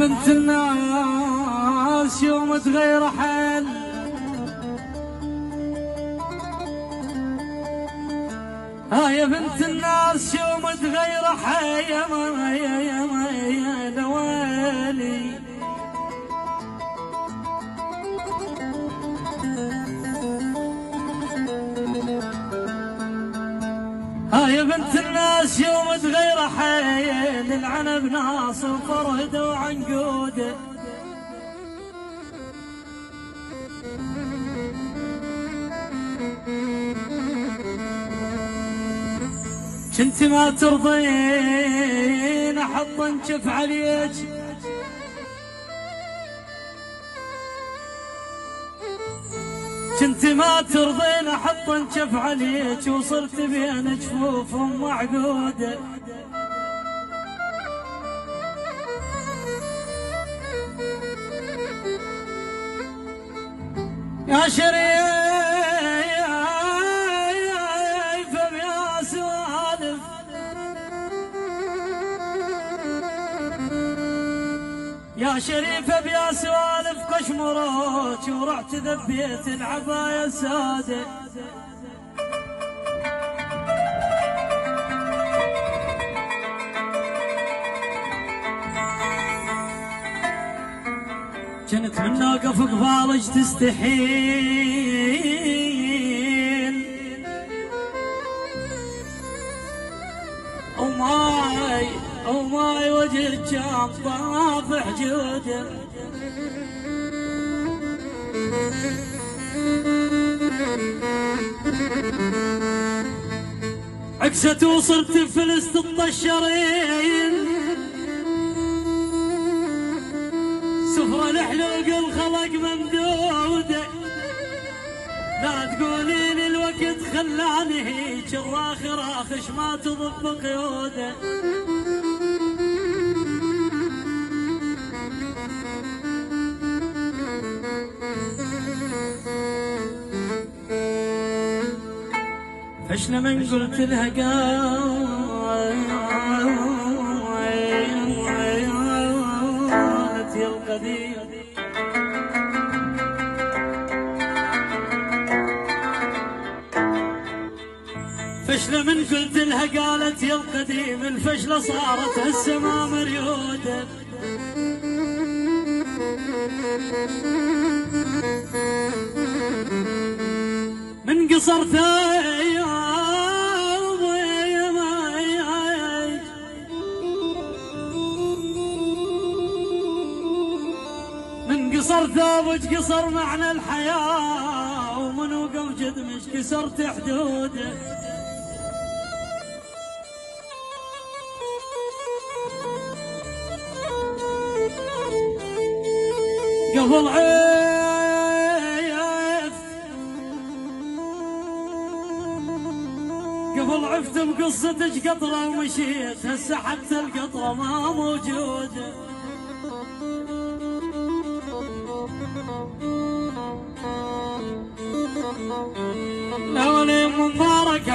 بنت الناس يوم تغير حال، يا بنت الناس يوم تغير حال يا ما يا لوالي. يا بنت الناس يوم تغير حال، العنب ناس وفرد وعنقود. كنت ما ترضين احط انشف عليك، كنت ما ترضين احط انشف عليك، وصرت بين جفوف معقوده. يا شريف يا سوالف، يا شريفة بيا سوالف قشمروك، ورحت ذبيت العباية السادة. كنت من واقف قبالك تستحيل، وماي وجهك كان طافح جوده. عكست وصرت فلست الطشرين، سفرة الحلوق الخلق ممدودة. لا تقولين الوقت خلاني هيك الراخ راخش ما تضب قيوده. فشل من قلت لها قالت يا القدير، فشل من قلت لها قالت يا القديم، الفشلة صارت هالسما مريودة. من قصرت من قصر ثابت قصر معنى الحياة، ومن وقف جدمش كسرت حدوده. قبل عفت بقصتك قطرة ومشيت، هسه حتى القطرة ما موجودة. لو لي مبارك